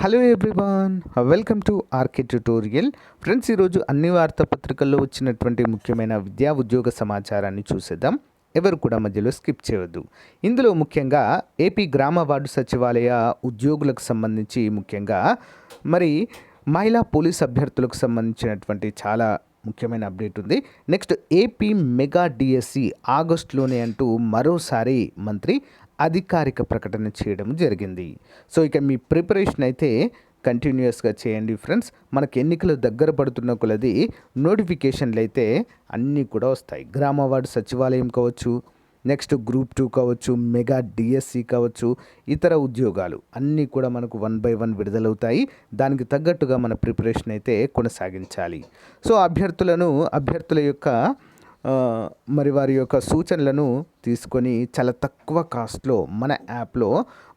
Hello everyone, welcome to RK tutorial. Friends, ఈరోజు అన్ని వార్తాపత్రికల్లో వచ్చినటువంటి ముఖ్యమైన విద్యా ఉద్యోగ సమాచారాన్ని చూసేద్దాం. ఎవరు కూడా మధ్యలో స్కిప్ చేయవద్దు. ఇందులో ముఖ్యంగా ఏపీ గ్రామ వార్డు సచివాలయ ఉద్యోగులకు సంబంధించి ముఖ్యంగా మరి మహిళా పోలీస్ అభ్యర్థులకు సంబంధించినటువంటి చాలా ముఖ్యమైన అప్డేట్ ఉంది. నెక్స్ట్ ఏపీ మెగా డిఎస్సి ఆగస్టులోనే అంటూ మరోసారి మంత్రి అధికారిక ప్రకటన చేయడం జరిగింది. సో ఇక మీ ప్రిపరేషన్ అయితే కంటిన్యూస్గా చేయండి ఫ్రెండ్స్. మనకు ఎన్నికలు దగ్గర పడుతున్న కొలది నోటిఫికేషన్లు అయితే అన్నీ కూడా వస్తాయి. గ్రామ వార్డు సచివాలయం కావచ్చు, నెక్స్ట్ గ్రూప్ 2 కావచ్చు, మెగా డిఎస్సి కావచ్చు, ఇతర ఉద్యోగాలు అన్నీ కూడా మనకు 1 by 1 విడుదలవుతాయి. దానికి తగ్గట్టుగా మన ప్రిపరేషన్ అయితే కొనసాగించాలి. సో అభ్యర్థుల యొక్క మరి వారి యొక్క సూచనలను తీసుకొని చాలా తక్కువ కాస్ట్లో మన యాప్లో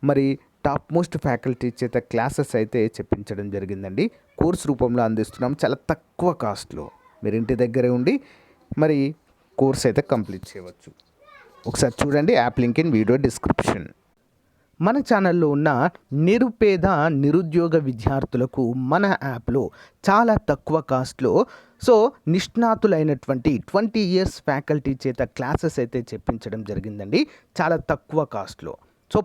మరి టాప్ మోస్ట్ ఫ్యాకల్టీ చేత క్లాసెస్ అయితే చెప్పించడం జరిగిందండి. కోర్స్ రూపంలో అందిస్తున్నాం చాలా తక్కువ కాస్ట్లో. మీరు ఇంటి దగ్గరే ఉండి మరి కోర్స్ అయితే కంప్లీట్ చేయవచ్చు. ఒకసారి చూడండి, app link in video description. మన ఛానల్లో ఉన్న నిరుద్యోగ విద్యార్థులకు మన యాప్లో చాలా తక్కువ కాస్ట్లో నిష్ణాతులైనటువంటి 20 years ఫ్యాకల్టీ చేత క్లాసెస్ అయితే చెప్పించడం జరిగిందండి, చాలా తక్కువ కాస్ట్లో.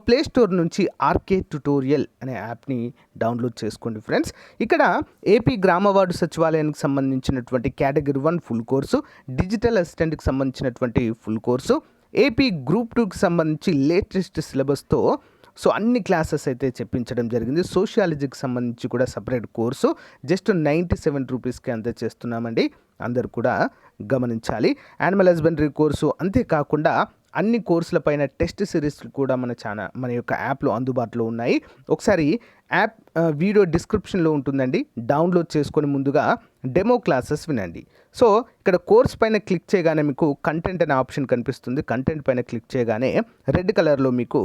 ప్లే స్టోర్ నుంచి ఆర్కే ట్యుటోరియల్ అనే యాప్ని డౌన్లోడ్ చేసుకోండి ఫ్రెండ్స్. ఇక్కడ ఏపీ గ్రామ వార్డు సచివాలయానికి సంబంధించినటువంటి కేటగిరీ 1 ఫుల్ కోర్సు, డిజిటల్ అసిస్టెంట్కి సంబంధించినటువంటి ఫుల్ కోర్సు, ఏపీ గ్రూప్ 2కి సంబంధించి లేటెస్ట్ సిలబస్తో అన్ని క్లాసెస్ అయితే చెప్పించడం జరిగింది. సోషియాలజీకి సంబంధించి కూడా సపరేట్ కోర్సు జస్ట్ 97 రూపీస్కి అందజేస్తున్నామండి. అందరు కూడా గమనించాలి. యానిమల్ హస్బెండరీ కోర్సు, అంతేకాకుండా అన్ని కోర్సులపైన టెస్ట్ సిరీస్ కూడా మన యొక్క యాప్లో అందుబాటులో ఉన్నాయి. ఒకసారి యాప్ వీడియో డిస్క్రిప్షన్లో ఉంటుందండి, డౌన్లోడ్ చేసుకొని ముందుగా డెమో క్లాసెస్ వినండి. ఇక్కడ కోర్స్ పైన క్లిక్ చేయగానే మీకు కంటెంట్ అనే ఆప్షన్ కనిపిస్తుంది. కంటెంట్ పైన క్లిక్ చేయగానే రెడ్ కలర్లో మీకు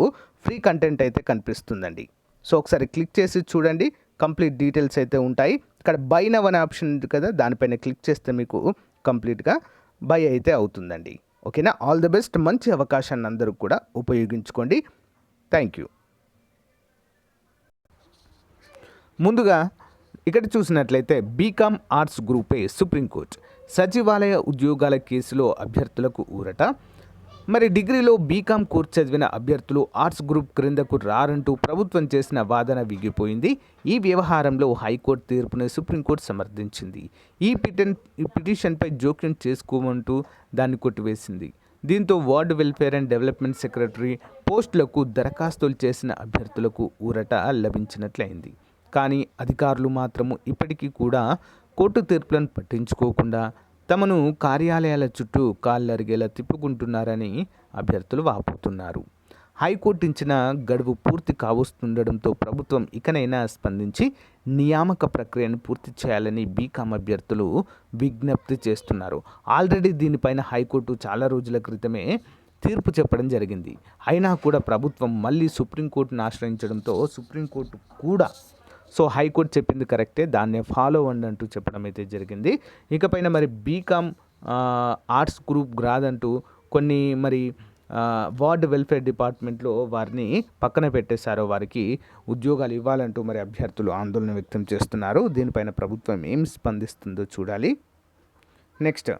ఫ్రీ కంటెంట్ అయితే కనిపిస్తుందండి. ఒకసారి క్లిక్ చేసి చూడండి, కంప్లీట్ డీటెయిల్స్ అయితే ఉంటాయి. ఇక్కడ బై నవ్ అనే ఆప్షన్ ఉంది కదా, దానిపైన క్లిక్ చేస్తే మీకు కంప్లీట్గా బై అయితే అవుతుందండి. ఓకేనా? All the best. మంచి అవకాశాన్ని అందరూ కూడా ఉపయోగించుకోండి. Thank you. ముందుగా ఇక్కడ చూసినట్లయితే బీకామ్ ఆర్ట్స్ గ్రూపే సుప్రీంకోర్టు సచివాలయ ఉద్యోగాల కేసులో అభ్యర్థులకు ఊరట. మరి డిగ్రీలో బీకామ్ కోర్సు చదివిన అభ్యర్థులు ఆర్ట్స్ గ్రూప్ క్రిందకు రారంటూ ప్రభుత్వం చేసిన వాదన వీగిపోయింది. ఈ వ్యవహారంలో హైకోర్టు తీర్పును సుప్రీంకోర్టు సమర్థించింది. ఈ పిటిషన్పై జోక్యం చేసుకోమంటూ దాన్ని కొట్టివేసింది. దీంతో ward welfare and development secretary పోస్టులకు దరఖాస్తులు చేసిన అభ్యర్థులకు ఊరట లభించినట్లయింది. కానీ అధికారులు మాత్రము ఇప్పటికీ కూడా కోర్టు తీర్పులను పట్టించుకోకుండా తమను కార్యాలయాల చుట్టూ కాళ్ళరిగేలా తిప్పుకుంటున్నారని అభ్యర్థులు వాపోతున్నారు. హైకోర్టు ఇచ్చిన గడువు పూర్తి కావస్తుండడంతో ప్రభుత్వం ఇకనైనా స్పందించి నియామక ప్రక్రియను పూర్తి చేయాలని బీకామ్ అభ్యర్థులు విజ్ఞప్తి చేస్తున్నారు. ఆల్రెడీ దీనిపైన హైకోర్టు చాలా రోజుల క్రితమే తీర్పు చెప్పడం జరిగింది. అయినా కూడా ప్రభుత్వం మళ్ళీ సుప్రీంకోర్టును ఆశ్రయించడంతో సుప్రీంకోర్టు కూడా హైకోర్టు చెప్పింది కరెక్టే, దాన్నే ఫాలో అవ్వండి అంటూ చెప్పడం అయితే జరిగింది. ఇకపైన మరి బీకామ్ ఆర్ట్స్ గ్రూప్ రాదంటూ కొన్ని మరి వార్డ్ వెల్ఫేర్ డిపార్ట్మెంట్లో వారిని పక్కన పెట్టేశారో వారికి ఉద్యోగాలు ఇవ్వాలంటూ మరి అభ్యర్థులు ఆందోళన వ్యక్తం చేస్తున్నారు. దీనిపైన ప్రభుత్వం ఏం స్పందిస్తుందో చూడాలి. నెక్స్ట్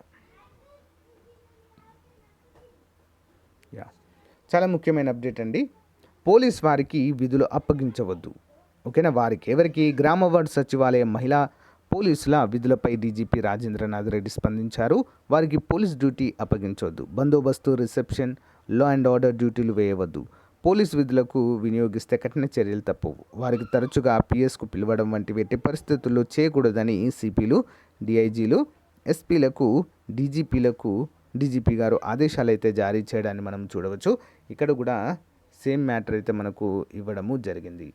చాలా ముఖ్యమైన అప్డేట్ అండి. పోలీస్ వారికి విధులు అప్పగించవద్దు. ఓకేనా? ఎవరికి గ్రామ వార్డు సచివాలయం మహిళా పోలీసుల విధులపై డీజీపీ రాజేంద్రనాథ్ రెడ్డి స్పందించారు. వారికి పోలీస్ డ్యూటీ అప్పగించవద్దు. బందోబస్తు, రిసెప్షన్, లా అండ్ ఆర్డర్ డ్యూటీలు వేయవద్దు. పోలీస్ విధులకు వినియోగిస్తే కఠిన చర్యలు తప్పవు. వారికి తరచుగా పిఎస్కు పిలవడం వంటివి ఎట్టి పరిస్థితుల్లో చేయకూడదని సిపిలు, డిఐజీలు, ఎస్పీలకు, డీజీపీ గారు ఆదేశాలు అయితే జారీ చేయడాన్ని మనం చూడవచ్చు. ఇక్కడ కూడా సేమ్ మ్యాటర్ అయితే మనకు ఇవ్వడము జరిగింది.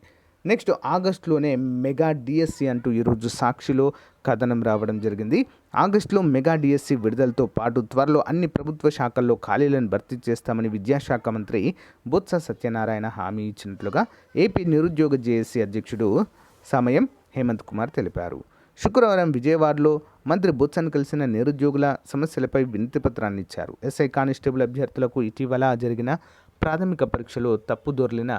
నెక్స్ట్ ఆగస్టులోనే మెగా డిఎస్సి అంటూ ఈరోజు సాక్షిలో కథనం రావడం జరిగింది. ఆగస్టులో మెగా డిఎస్సి విడుదలతో పాటు త్వరలో అన్ని ప్రభుత్వ శాఖల్లో ఖాళీలను భర్తీ చేస్తామని విద్యాశాఖ మంత్రి బొత్స సత్యనారాయణ హామీ ఇచ్చినట్లుగా ఏపీ నిరుద్యోగ జేఏసీ అధ్యక్షుడు సమయం హేమంత్ కుమార్ తెలిపారు. శుక్రవారం విజయవాడలో మంత్రి బొత్సను కలిసిన నిరుద్యోగుల సమస్యలపై వినతిపత్రాన్ని ఇచ్చారు. ఎస్ఐ కానిస్టేబుల్ అభ్యర్థులకు ఇటీవల జరిగిన ప్రాథమిక పరీక్షలో తప్పుదొర్లిన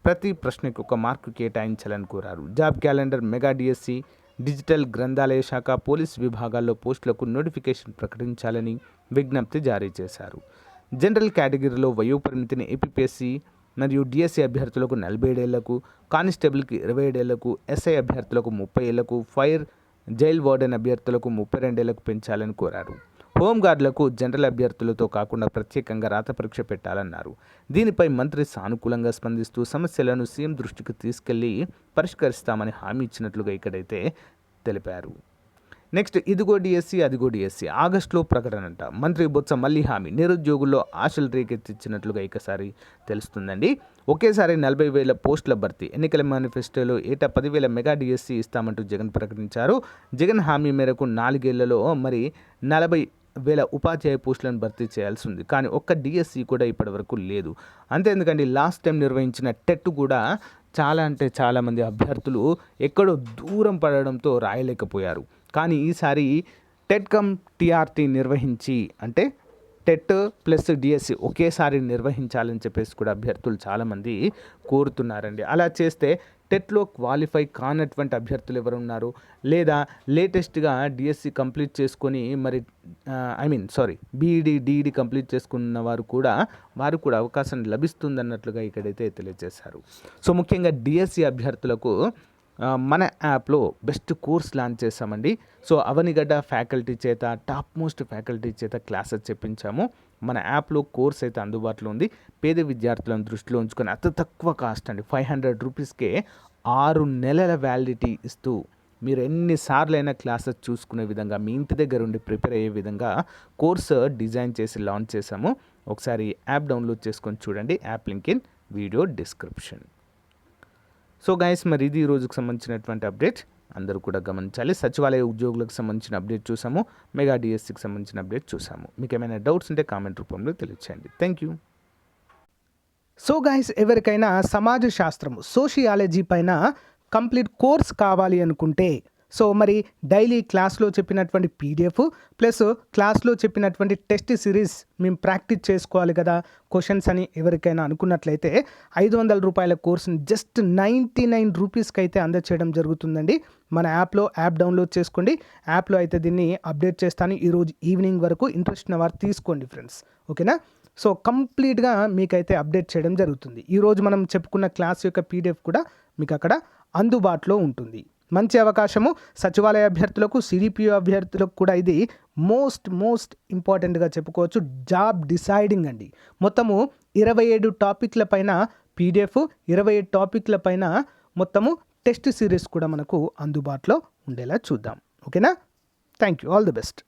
ప్రతి ప్రశ్నకు 1 మార్కు కేటాయించాలని కోరారు. Job calendar, mega DSC, digital గ్రంథాలయ శాఖ, పోలీస్ విభాగాల్లో పోస్టులకు నోటిఫికేషన్ ప్రకటించాలని విజ్ఞప్తి జారీ చేశారు. జనరల్ కేటగిరీలో వయోపరిమితిని ఏపీఎస్సి మరియు డిఎస్సి అభ్యర్థులకు 47 ఏళ్లకు, కానిస్టేబుల్కి 27 ఏళ్లకు, ఎస్ఐ అభ్యర్థులకు 30 ఏళ్లకు, ఫైర్ జైల్ వార్డెన్ అభ్యర్థులకు 32 ఏళ్లకు పెంచాలని కోరారు. హోంగార్డులకు జనరల్ అభ్యర్థులతో కాకుండా ప్రత్యేకంగా రాత పరీక్ష పెట్టాలన్నారు. దీనిపై మంత్రి సానుకూలంగా స్పందిస్తూ సమస్యలను సీఎం దృష్టికి తీసుకెళ్లి పరిష్కరిస్తామని హామీ ఇచ్చినట్లుగా ఇక్కడైతే తెలిపారు. నెక్స్ట్, ఇదిగో డిఎస్సి అదిగో డిఎస్సి ఆగస్టులో ప్రకటనంట. మంత్రి బొత్స మళ్ళీ హామీ. నిరుద్యోగుల్లో ఆశలు రేకెత్తించినట్లుగా ఒకసారి తెలుస్తుందండి. ఒకేసారి 40,000 పోస్టుల భర్తీ. ఎన్నికల మేనిఫెస్టోలో ఏటా 10,000 మెగా డిఎస్సి ఇస్తామంటూ జగన్ ప్రకటించారు. జగన్ హామీ మేరకు 4 ఏళ్లలో మరి 40,000 ఉపాధ్యాయ పోస్టులను భర్తీ చేయాల్సి ఉంది. కానీ ఒక్క డిఎస్సి కూడా ఇప్పటివరకు లేదు. అంతేందుకండి, లాస్ట్ టైం నిర్వహించిన టెట్ కూడా చాలామంది అభ్యర్థులు ఎక్కడో దూరం పడడంతో రాయలేకపోయారు. కానీ ఈసారి టెట్ కమ్ టీఆర్టీ నిర్వహించి, అంటే టెట్ ప్లస్ డిఎస్సి ఒకేసారి నిర్వహించాలని చెప్పేసి కూడా అభ్యర్థులు చాలామంది కోరుతున్నారండి. అలా చేస్తే టెట్లో క్వాలిఫై కానటువంటి అభ్యర్థులు ఎవరు ఉన్నారు, లేదా లేటెస్ట్గా డిఎస్సి కంప్లీట్ చేసుకొని మరి బీఈడి డిఈడి కంప్లీట్ చేసుకున్న వారు కూడా అవకాశం లభిస్తుందన్నట్లుగా ఇక్కడైతే తెలియజేశారు. సో ముఖ్యంగా డిఎస్సి అభ్యర్థులకు మన యాప్లో బెస్ట్ కోర్స్ లాంచ్ చేశామండి. సో అవనిగడ్డ ఫ్యాకల్టీ చేత, టాప్ మోస్ట్ ఫ్యాకల్టీ చేత క్లాసెస్ చెప్పించాము. మన యాప్లో కోర్స్ అయితే అందుబాటులో ఉంది. పేద విద్యార్థులను దృష్టిలో ఉంచుకొని అతి తక్కువ కాస్ట్ అండి, 500 రూపీస్కే 6 నెలల వ్యాలిడిటీ ఇస్తూ మీరు ఎన్నిసార్లైనా క్లాసెస్ చూసుకునే విధంగా, మీ ఇంటి దగ్గర ఉండి ప్రిపేర్ అయ్యే విధంగా కోర్స్ డిజైన్ చేసి లాంచ్ చేశాము. ఒకసారి యాప్ డౌన్లోడ్ చేసుకొని చూడండి. App link in video description. So guys, మరి ఇది ఈ రోజుకు సంబంధించినటువంటి అప్డేట్. అందరూ కూడా గమనించాలి. సచివాలయ ఉద్యోగులకు సంబంధించిన అప్డేట్ చూసాము, మెగా డిఎస్సికి సంబంధించిన అప్డేట్ చూసాము. మీకు ఏమైనా డౌట్స్ ఉంటే కామెంట్ రూపంలో తెలియచేయండి. Thank you. సో గైస్, ఎవరికైనా సమాజ శాస్త్రం, సోషియాలజీ పైన కంప్లీట్ కోర్స్ కావాలి అనుకుంటే, సో మరి డైలీ క్లాస్లో చెప్పినటువంటి పీడిఎఫ్ ప్లస్ క్లాస్లో చెప్పినటువంటి టెస్ట్ సిరీస్ మేము ప్రాక్టీస్ చేసుకోవాలి కదా క్వశ్చన్స్ అని ఎవరికైనా అనుకున్నట్లయితే 500 రూపాయల కోర్సుని జస్ట్ 99 రూపీస్కి అయితే అందచేయడం జరుగుతుందండి. మన యాప్ డౌన్లోడ్ చేసుకోండి. యాప్లో అయితే దీన్ని అప్డేట్ చేస్తాను. ఈరోజు ఈవినింగ్ వరకు ఇంట్రెస్ట్ ఉన్న వారు తీసుకోండి ఫ్రెండ్స్, ఓకేనా. సో కంప్లీట్గా మీకైతే అప్డేట్ చేయడం జరుగుతుంది. ఈరోజు మనం చెప్పుకున్న క్లాస్ యొక్క పీడిఎఫ్ కూడా మీకు అక్కడ అందుబాటులో ఉంటుంది. మంచి అవకాశము సచివాలయ అభ్యర్థులకు, సిడిపిఓ అభ్యర్థులకు కూడా ఇది మోస్ట్ ఇంపార్టెంట్గా చెప్పుకోవచ్చు. జాబ్ డిసైడింగ్ అండి. మొత్తము 27 టాపిక్ల పైన పీడిఎఫ్, 27 టాపిక్ల పైన మొత్తము టెస్ట్ సిరీస్ కూడా మనకు అందుబాటులో ఉండేలా చూద్దాం, ఓకేనా. Thank you. All the best.